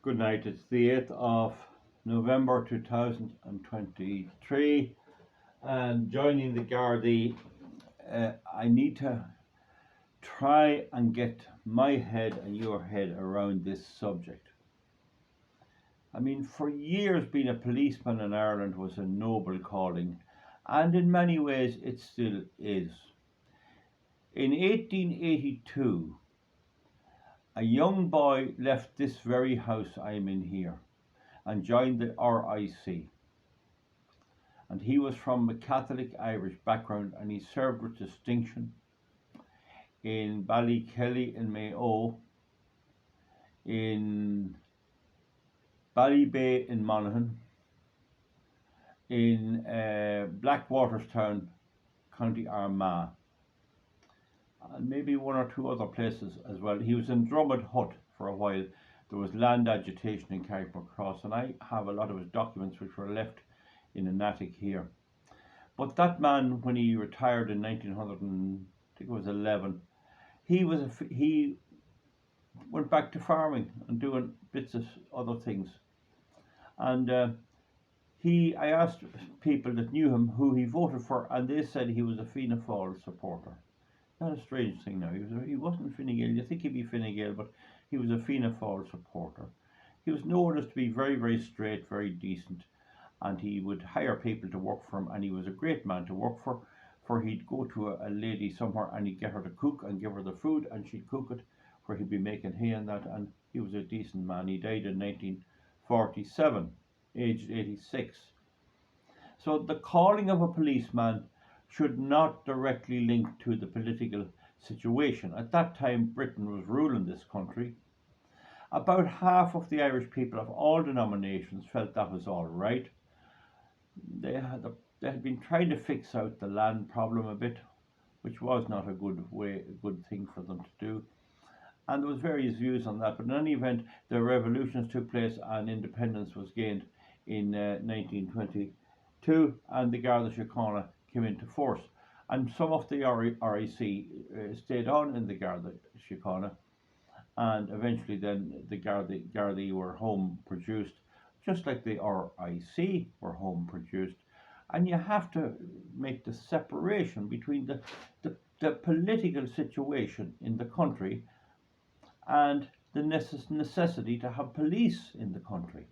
Good night. It's the 8th of November 2023, and joining the Garda, I need to try and get my head and your head around this subject. I mean, for years, being a policeman in Ireland was a noble calling, and in many ways it still is. In 1882, a young boy left this very house I'm in here and joined the RIC. And he was from a Catholic Irish background, and he served with distinction in Ballykelly in Mayo, in Ballybay in Monaghan, in Blackwaterstown, County Armagh, and maybe one or two other places as well. He was in Drummond Hut for a while. There was land agitation in Carrickmacross, and I have a lot of his documents which were left in an attic here. But that man, when he retired in 1911, he went back to farming and doing bits of other things. And I asked people that knew him who he voted for, and they said he was a Fianna Fáil supporter. Not a strange thing now. He wasn't Fine Gael. You think he'd be Fine Gael, but he was a Fianna Fáil supporter. He was known as to be very, very straight, very decent, and he would hire people to work for him, and he was a great man to work for he'd go to a lady somewhere and he'd get her to cook and give her the food, and she'd cook it, where he'd be making hay and that, and he was a decent man. He died in 1947, aged 86. So the calling of a policeman should not directly link to the political situation. At that time, Britain was ruling this country. About half of the Irish people of all denominations felt that was all right. They had been trying to fix out the land problem a bit, which was not a good thing for them to do. And there was various views on that, but in any event, the revolutions took place and independence was gained in 1922, and the Garda Síochána came into force. And some of the RIC stayed on in the Garda Síochána, and eventually then the Garda were home produced, just like the RIC were home produced. And you have to make the separation between the political situation in the country and the necessity to have police in the country.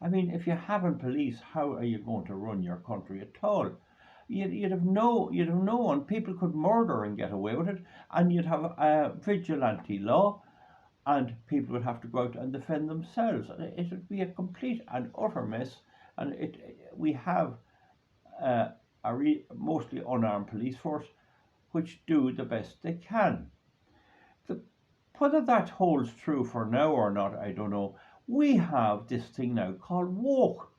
I mean, if you haven't police, how are you going to run your country at all? You'd have no one. People could murder and get away with it, and you'd have a vigilante law, and people would have to go out and defend themselves. It would be a complete and utter mess. And we have a mostly unarmed police force, which do the best they can. Whether that holds true for now or not, I don't know. We have this thing now called woke,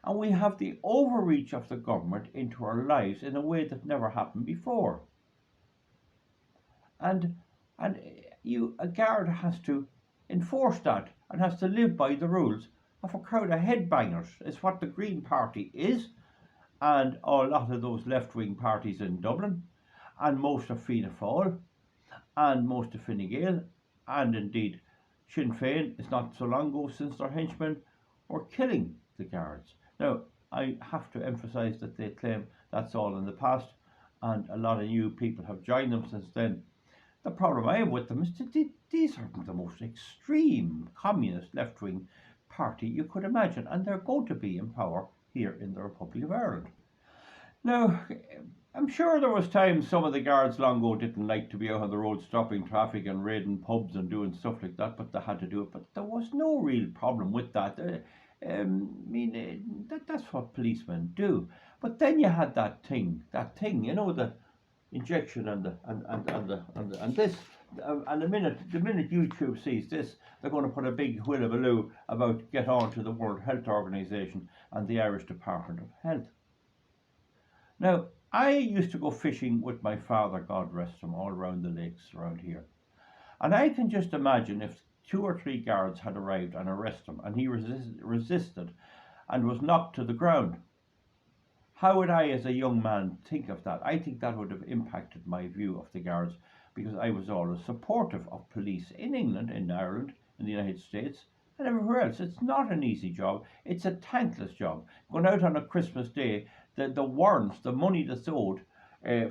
and we have the overreach of the government into our lives in a way that never happened before. And a guard has to enforce that and has to live by the rules of a crowd of headbangers. It's what the Green Party is, and a lot of those left-wing parties in Dublin, and most of Fianna Fáil, and most of Fine Gael, and indeed Sinn Féin. It's not so long ago since their henchmen were killing the guards. Now, I have to emphasise that they claim that's all in the past, and a lot of new people have joined them since then. The problem I have with them is that these are the most extreme communist left-wing party you could imagine, and they're going to be in power here in the Republic of Ireland. Now, I'm sure there was times some of the guards long ago didn't like to be out on the road stopping traffic and raiding pubs and doing stuff like that, but they had to do it. But there was no real problem with that. That's what policemen do. But then you had that thing, you know, the injection and this. And the minute YouTube sees this, they're going to put a big hullabaloo about get on to the World Health Organization and the Irish Department of Health. Now, I used to go fishing with my father, God rest him, all around the lakes around here. And I can just imagine if 2 or 3 guards had arrived and arrested him, and he resisted and was knocked to the ground. How would I, as a young man, think of that? I think that would have impacted my view of the guards, because I was always supportive of police in England, in Ireland, in the United States, and everywhere else. It's not an easy job. It's a thankless job. Going out on a Christmas day, the warrants, the money that's owed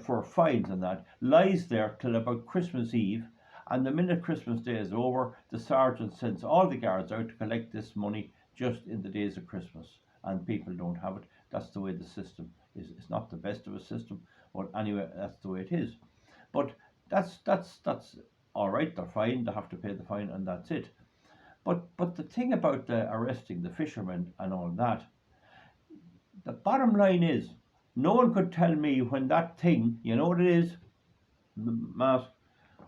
for fines and that, lies there till about Christmas Eve. And the minute Christmas Day is over, the sergeant sends all the guards out to collect this money just in the days of Christmas. And people don't have it. That's the way the system is. It's not the best of a system, but anyway, that's the way it is. But that's all right. They're fine. They have to pay the fine, and that's it. But the thing about the arresting the fishermen and all that, the bottom line is, no one could tell me when that thing, you know what it is, the mask,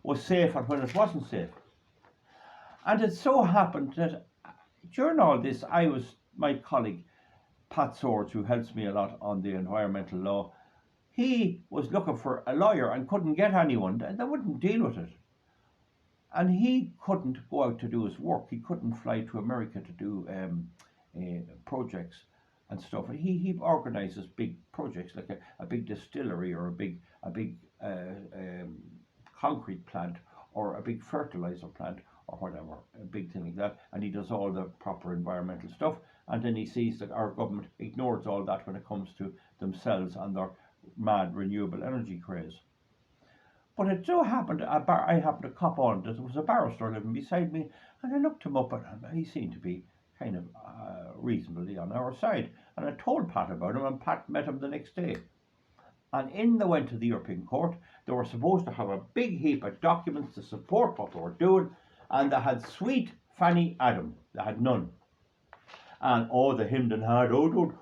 was safe and when it wasn't safe. And it so happened that during all this, my colleague Pat Swords, who helps me a lot on the environmental law, he was looking for a lawyer and couldn't get anyone that wouldn't deal with it. And he couldn't go out to do his work. He couldn't fly to America to do projects and stuff. And he organises big projects like a big distillery or a big concrete plant or a big fertilizer plant or whatever, a big thing like that. And he does all the proper environmental stuff. And then he sees that our government ignores all that when it comes to themselves and their mad renewable energy craze. But it so happened, I happened to cop on that there was a barrister living beside me, and I looked him up, and he seemed to be kind of reasonably on our side. And I told Pat about him, and Pat met him the next day. And in they went to the European Court. They were supposed to have a big heap of documents to support what they were doing, and they had sweet Fanny Adam. They had none. And they hemmed and hawed, we're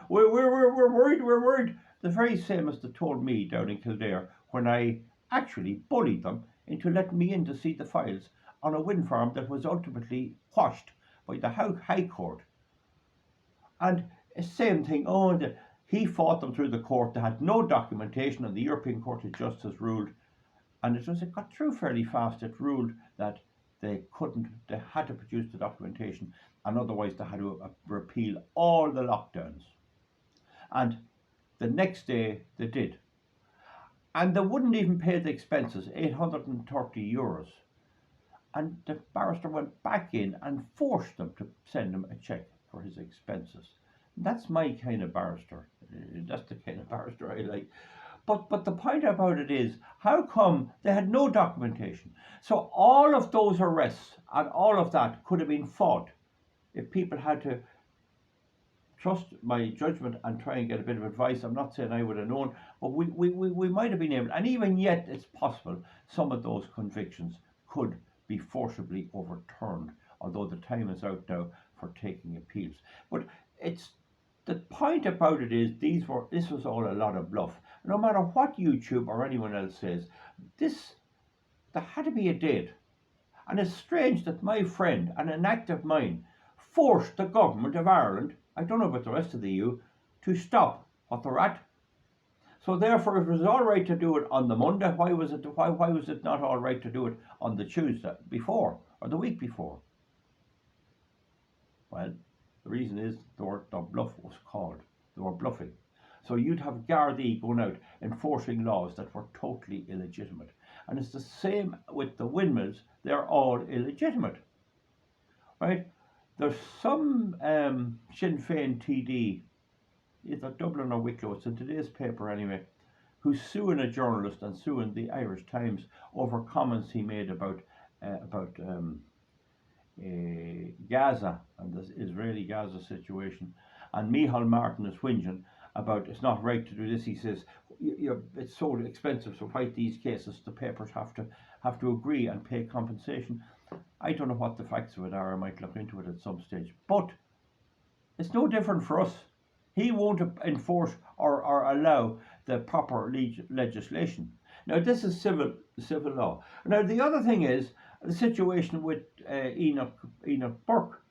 worried. The very same as they told me down in Kildare when I actually bullied them into letting me in to see the files on a wind farm that was ultimately quashed by the High Court. And the same thing, he fought them through the court. They had no documentation, and the European Court of Justice ruled, and it got through fairly fast. It ruled that they had to produce the documentation, and otherwise they had to repeal all the lockdowns. And the next day they did. And they wouldn't even pay the expenses, €830. And the barrister went back in and forced them to send him a cheque for his expenses. That's my kind of barrister. That's the kind of barrister I like. But the point about it is, how come they had no documentation? So all of those arrests and all of that could have been fought if people had to trust my judgment and try and get a bit of advice. I'm not saying I would have known, but we might have been able, and even yet it's possible some of those convictions could be forcibly overturned, although the time is out now for taking appeals. But the point about it is, this was all a lot of bluff. No matter what YouTube or anyone else says, there had to be a date. And it's strange that my friend and an act of mine forced the government of Ireland, I don't know about the rest of the EU, to stop what they're at. So therefore, if it was all right to do it on the Monday, why was it not all right to do it on the Tuesday before or the week before? Well, the reason is the bluff was called. They were bluffing. So you'd have Garda going out enforcing laws that were totally illegitimate. And it's the same with the windmills. They're all illegitimate. Right? There's some Sinn Féin TD, either Dublin or Wicklow, it's in today's paper anyway, who's suing a journalist and suing the Irish Times over comments he made about Gaza and the Israeli-Gaza situation. And Micheál Martin is whinging about it's not right to do this. He says it's so expensive to fight these cases. The papers have to agree and pay compensation. I don't know what the facts of it are. I might look into it at some stage. But it's no different for us. He won't enforce or allow the proper legislation. Now this is civil law. Now the other thing is the situation with Enoch Burke.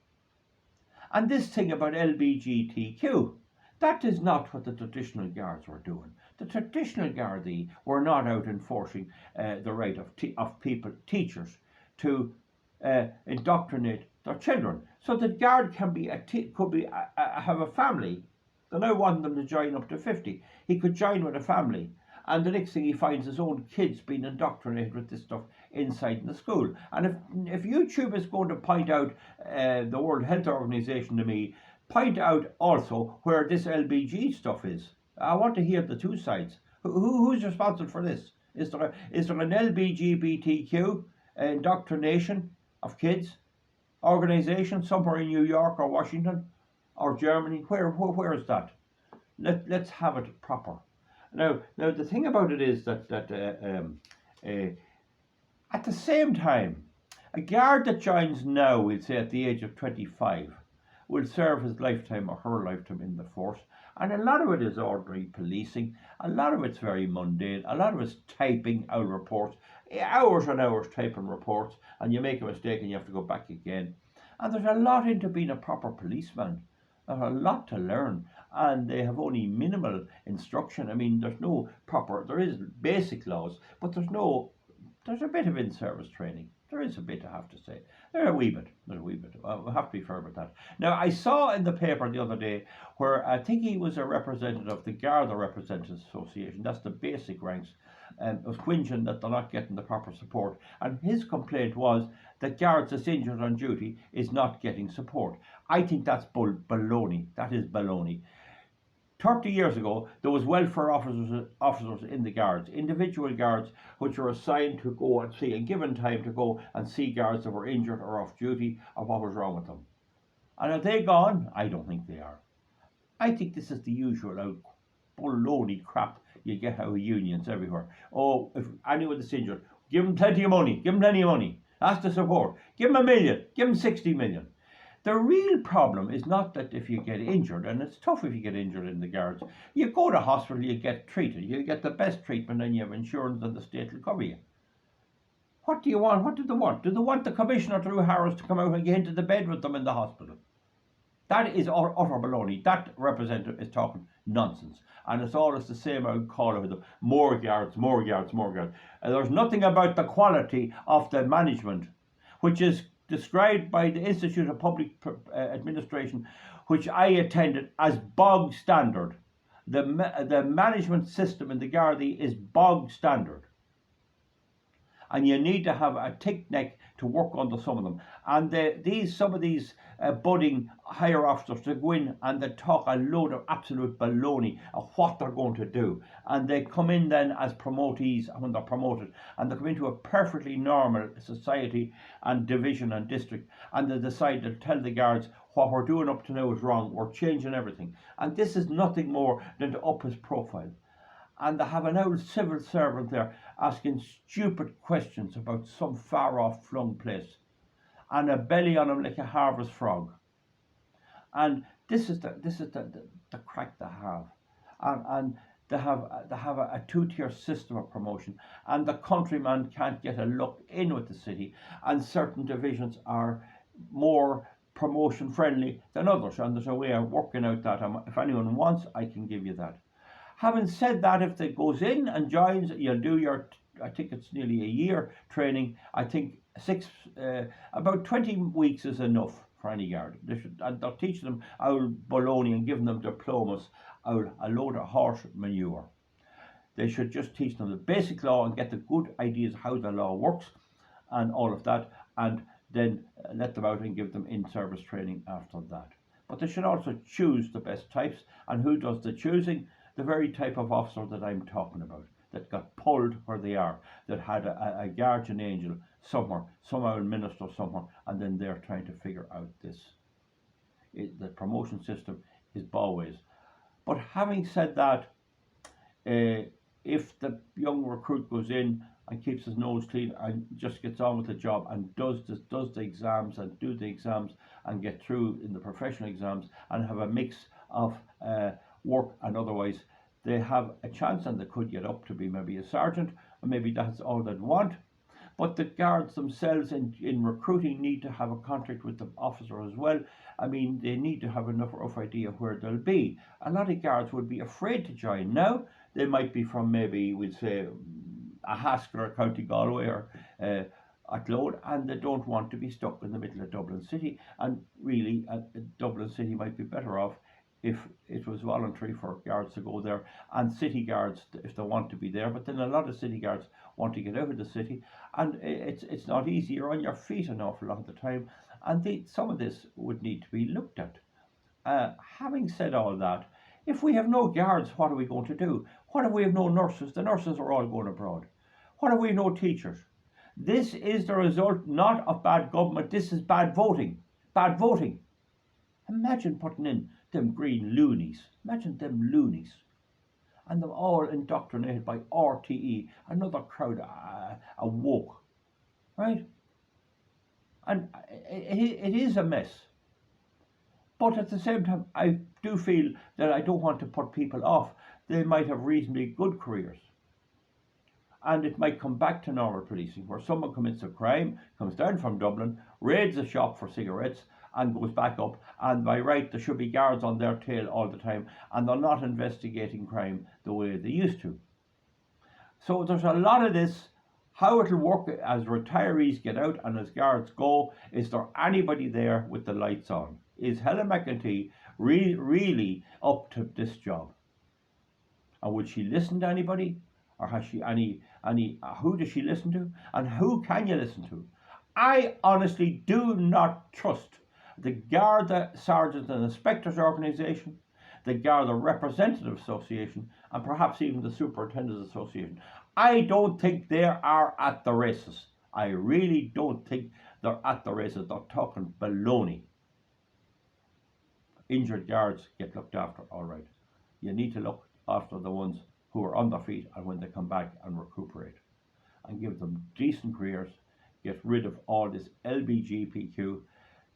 And this thing about LGBTQ. That is not what the traditional guards were doing. The traditional Gardaí were not out enforcing the right of teachers to indoctrinate their children. So the guard could have a family. They now want them to join up to 50. He could join with a family, And the next thing he finds his own kids being indoctrinated with this stuff inside in the school. And if YouTube is going to point out the World Health Organization to me, point out also where this LBG stuff is. I want to hear the two sides. Who's responsible for this? Is there an LBGBTQ indoctrination of kids organization somewhere in New York or Washington or Germany? Where is that? Let's have it proper. Now the thing about it is that at the same time, a guard that joins now, we'll say at the age of 25, will serve his lifetime or her lifetime in the force. And a lot of it is ordinary policing. A lot of it's very mundane. A lot of it's typing out reports, hours and hours typing reports, and you make a mistake and you have to go back again. And there's a lot into being a proper policeman. There's a lot to learn, and they have only minimal instruction. I mean, there is basic laws, but there's a bit of in-service training. There is a bit, I have to say. There's a wee bit. We have to be fair about that. Now, I saw in the paper the other day where I think he was a representative of the Garda Representatives Association. That's the basic ranks. Was whinging that they're not getting the proper support. And his complaint was that guards that's injured on duty is not getting support. I think that's baloney. That is baloney. 30 years ago, there was welfare officers in the guards, individual guards which were assigned to go and see, and given time to go and see guards that were injured or off duty or what was wrong with them. And are they gone? I don't think they are. I think this is the usual baloney crap you get out of unions everywhere. Oh, if anyone is injured, give them plenty of money. Give them plenty of money. Ask the support. Give them $1 million. Give them 60 million. The real problem is not that if you get injured, and it's tough if you get injured in the guards, you go to hospital, you get treated, you get the best treatment, and you have insurance and the state will cover you. What do you want? What do they want? Do they want the Commissioner through Harris to come out and get into the bed with them in the hospital? That is utter baloney. That representative is talking nonsense. And it's always the same old call of them. More guards, more guards, more guards. And there's nothing about the quality of the management, which is described by the Institute of Public Administration, which I attended, as bog standard. The management system in the Gardaí is bog standard. And you need to have a thick neck to work under some of them. And some of these budding higher officers to go in and they talk a load of absolute baloney of what they're going to do. And they come in then as promotees when they're promoted. And they come into a perfectly normal society and division and district. And they decide to tell the guards what we're doing up to now is wrong. We're changing everything. And this is nothing more than to up his profile. And they have an old civil servant there asking stupid questions about some far-off flung place, and a belly on him like a harvest frog. And this is the crack they have, and they have a two-tier system of promotion, and the countryman can't get a look in with the city, and certain divisions are more promotion friendly than others, and there's a way of working out that. If anyone wants, I can give you that. Having said that, if they goes in and joins, you'll do your, I think it's nearly a year training. I think about 20 weeks is enough for any guard. And they're teaching them our baloney and giving them diplomas, a load of horse manure. They should just teach them the basic law and get the good ideas how the law works and all of that, and then let them out and give them in-service training after that. But they should also choose the best types. And who does the choosing? The very type of officer that I'm talking about, that got pulled where they are, that had a guardian angel somewhere, some old minister somewhere, and then they're trying to figure out this. The promotion system is always. But having said that, if the young recruit goes in and keeps his nose clean and just gets on with the job and does the exams and do the exams and get through in the professional exams and have a mix of work and otherwise, they have a chance and they could get up to be maybe a sergeant, and maybe that's all they'd want. But the guards themselves in recruiting need to have a contract with the officer as well. I mean, they need to have enough rough idea where they'll be. A lot of guards would be afraid to join now. They might be from maybe, we'd say, a Haskell or County Galway or Athlone, and they don't want to be stuck in the middle of Dublin City. And really, Dublin City might be better off if it was voluntary for guards to go there, and city guards if they want to be there. But then a lot of city guards want to get out of the city, and it's not easy. You're on your feet an awful lot of the time, and some of this would need to be looked at. Having said all that, if we have no guards, what are we going to do? What if we have no nurses? The nurses are all going abroad. What if we have no teachers? This is the result not of bad government. This is bad voting. Bad voting. Imagine putting in them green loonies. Imagine them loonies. And them all indoctrinated by RTE, another crowd awoke. Right? And it is a mess. But at the same time, I do feel that I don't want to put people off. They might have reasonably good careers. And it might come back to normal policing, where someone commits a crime, comes down from Dublin, raids a shop for cigarettes, and goes back up. And by right, there should be guards on their tail all the time, and they're not investigating crime the way they used to. So there's a lot of this. How it'll work as retirees get out and as guards go. Is there anybody there with the lights on? Is Helen McEntee really up to this job? And would she listen to anybody? Or has she who does she listen to? And who can you listen to? I honestly do not trust the Garda Sergeants and Inspectors Organisation, the Garda Representative Association, and perhaps even the Superintendents Association. I don't think they are at the races. I really don't think they're at the races. They're talking baloney. Injured guards get looked after, all right. You need to look after the ones who are on their feet and when they come back and recuperate, and give them decent careers. Get rid of all this LBGPQ.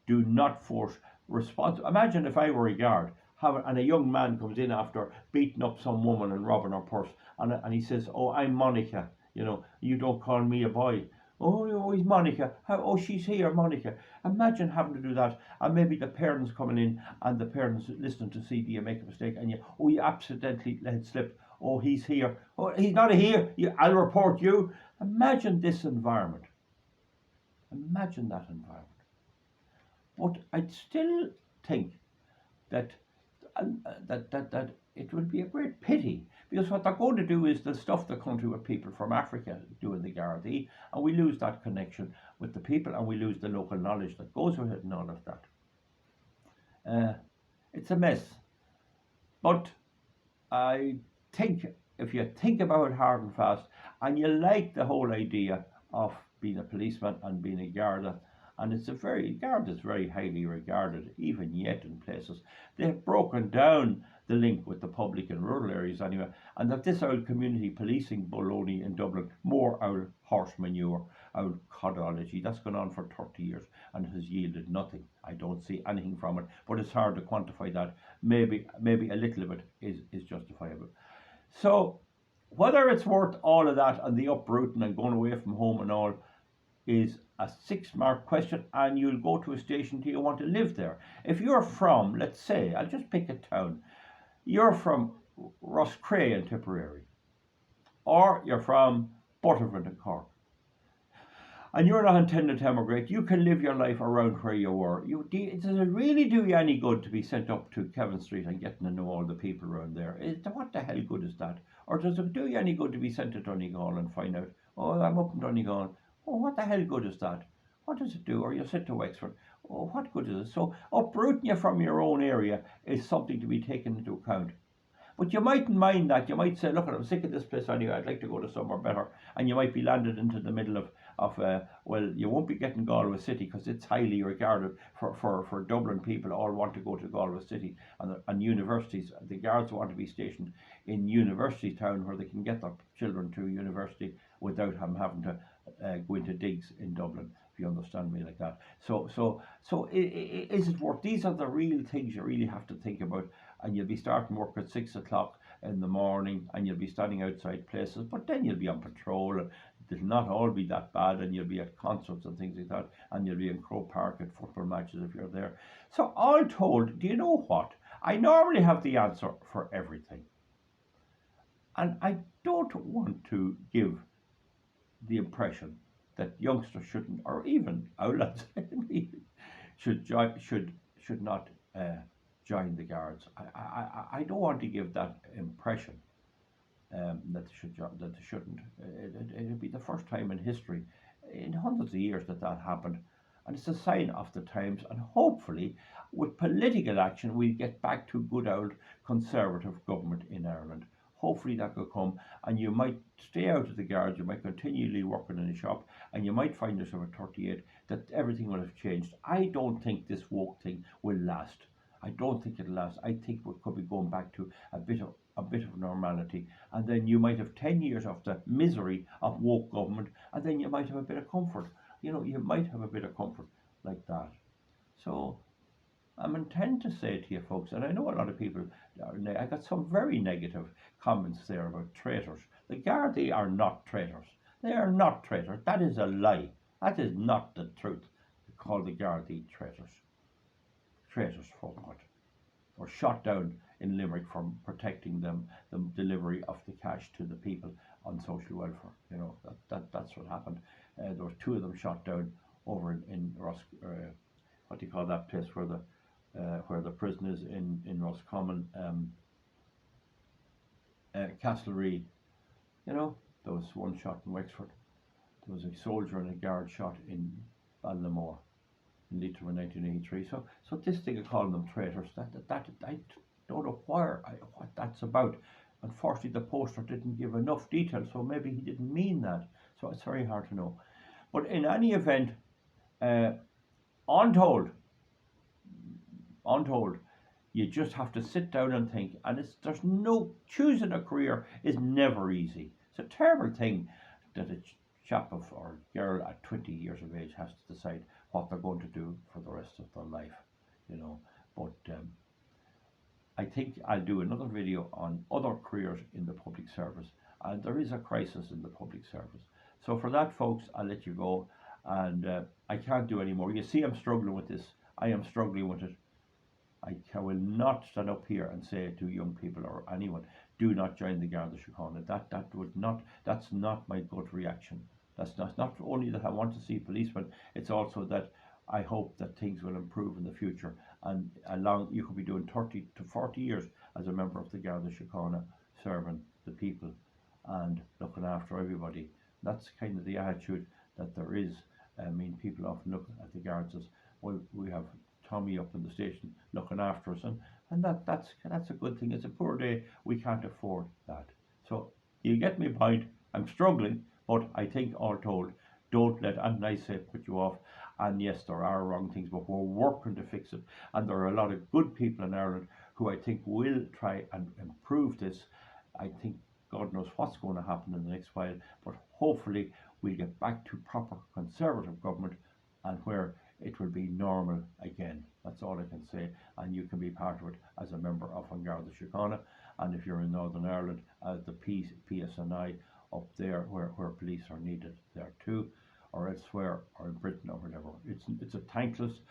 Do not force response. Imagine if I were a guard and a young man comes in after beating up some woman and robbing her purse, and he says, "Oh, I'm Monica. You don't call me a boy." Oh, he's Monica. Oh, she's here, Monica. Imagine having to do that, and maybe the parents coming in and the parents listening to see, do you make a mistake? And you accidentally let it slip. Oh, he's here. Oh, he's not here. I'll report you. Imagine this environment. Imagine that environment. But I'd still think that it would be a great pity, because what they're going to do is they'll stuff the country with people from Africa doing the Gardaí, and we lose that connection with the people, and we lose the local knowledge that goes with it and all of that. It's a mess. But I think if you think about it hard and fast, and you like the whole idea of being a policeman and being a Garda, and Garda is very highly regarded, even yet in places. They've broken down the link with the public in rural areas anyway, and that this old community policing baloney in Dublin, more old horse manure, old codology, that's gone on for 30 years and has yielded nothing. I don't see anything from it, but it's hard to quantify that. Maybe a little of it is justifiable. So whether it's worth all of that and the uprooting and going away from home and all is a 6-mark question, and you'll go to a station till you want to live there. If you're from, let's say, I'll just pick a town, you're from Roscrea in Tipperary, or you're from Butterford in Cork, and you're not intending to emigrate, you can live your life around where you were. Does it really do you any good to be sent up to Kevin Street and getting to know all the people around there? What the hell good is that? Or does it do you any good to be sent to Donegal and find out, oh, I'm up in Donegal. Oh, what the hell good is that? What does it do? Or you're sent to Wexford. Oh, what good is it? So uprooting you from your own area is something to be taken into account. But you mightn't mind that. You might say, look, I'm sick of this place anyway. I'd like to go to somewhere better. And you might be landed into the middle of well, you won't be getting Galway City because it's highly regarded for Dublin people. All want to go to Galway City, and universities. The guards want to be stationed in university town where they can get their children to university without them having to go into digs in Dublin, if you understand me like that. So is it worth? These are the real things you really have to think about, and you'll be starting work at 6 o'clock in the morning, and you'll be standing outside places, but then you'll be on patrol, and it'll not all be that bad, and you'll be at concerts and things like that, and you'll be in Croke Park at football matches if you're there. So all told, do you know what? I normally have the answer for everything, and I don't want to give the impression that youngsters shouldn't, or even outlaws should not join the Guards. I don't want to give that impression that they should that they shouldn't. It'd be the first time in history, in hundreds of years, that that happened, and it's a sign of the times. And hopefully, with political action, we get back to good old conservative government in Ireland. Hopefully that could come, and you might stay out of the Guards. You might continually working in a shop, and you might find yourself at 38 that everything will have changed. I don't think this woke thing will last. I don't think it'll last. I think we could be going back to a bit of normality, and then you might have 10 years of the misery of woke government, and then you might have a bit of comfort. You know, you might have a bit of comfort like that. So I'm intent to say to you folks, and I know a lot of people I got some very negative comments there about traitors. The Gardaí are not traitors. They are not traitors. That is a lie. That is not the truth. To call the Gardaí traitors. Traitors for what? Or shot down in Limerick for protecting them, the delivery of the cash to the people on social welfare. You know, that's what happened. There were two of them shot down over in Ross, what do you call that place where the prison is in Roscommon, Castlereagh. You know, there was one shot in Wexford. There was a soldier and a guard shot in Ballinamore in Leitrim in 1983. So this thing of calling them traitors, that I don't know what that's about. Unfortunately, the poster didn't give enough detail, so maybe he didn't mean that. So it's very hard to know. But in any event, untold, you just have to sit down and think. And there's no choosing a career is never easy. It's a terrible thing that a chap or girl at 20 years of age has to decide what they're going to do for the rest of their life, you know. But I think I'll do another video on other careers in the public service, and there is a crisis in the public service. So for that, folks, I'll let you go, and I can't do any more. You see, I'm struggling with this. I am struggling with it. I will not stand up here and say to young people or anyone, do not join the Garda Síochána. That's not my gut reaction. That's not only that I want to see policemen, it's also that I hope that things will improve in the future. And you could be doing 30 to 40 years as a member of the Garda Síochána, serving the people and looking after everybody. That's kind of the attitude that there is. I mean, people often look at the Guards as, well, we have Tommy up in the station looking after us, and that's a good thing. It's a poor day. We can't afford that. So you get my point. I'm struggling, but I think all told, don't let, and I say, put you off. And yes, there are wrong things, but we're working to fix it. And there are a lot of good people in Ireland who I think will try and improve this. I think God knows what's going to happen in the next while, but hopefully we'll get back to proper conservative government, and where it will be normal again. That's all I can say. And you can be part of it as a member of Garda Síochána. And if you're in Northern Ireland, the PSNI up there where police are needed there too, or elsewhere, or in Britain or whatever. It's a thankless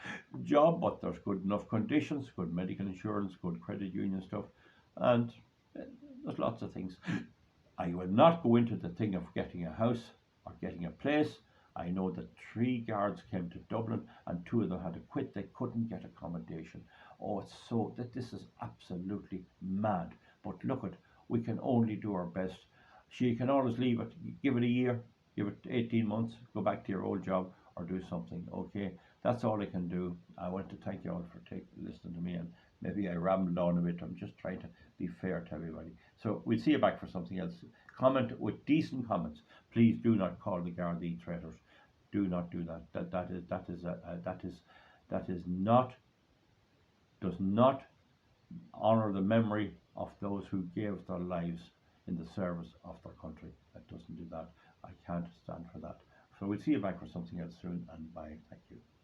job, but there's good enough conditions, good medical insurance, good credit union stuff, and there's lots of things. I will not go into the thing of getting a house or getting a place. I know that 3 guards came to Dublin and 2 of them had to quit. They couldn't get accommodation. Oh, it's so that this is absolutely mad. But look, we can only do our best. You can always leave it, give it a year, give it 18 months, go back to your old job or do something. Okay, that's all I can do. I want to thank you all for listening to me, and maybe I rambled on a bit. I'm just trying to be fair to everybody. So we'll see you back for something else. Comment with decent comments. Please do not call the Gardaí traitors. Do not do that. Does not honour the memory of those who gave their lives in the service of their country. That doesn't do that. I can't stand for that. So we'll see you back for something else soon, and bye. Thank you.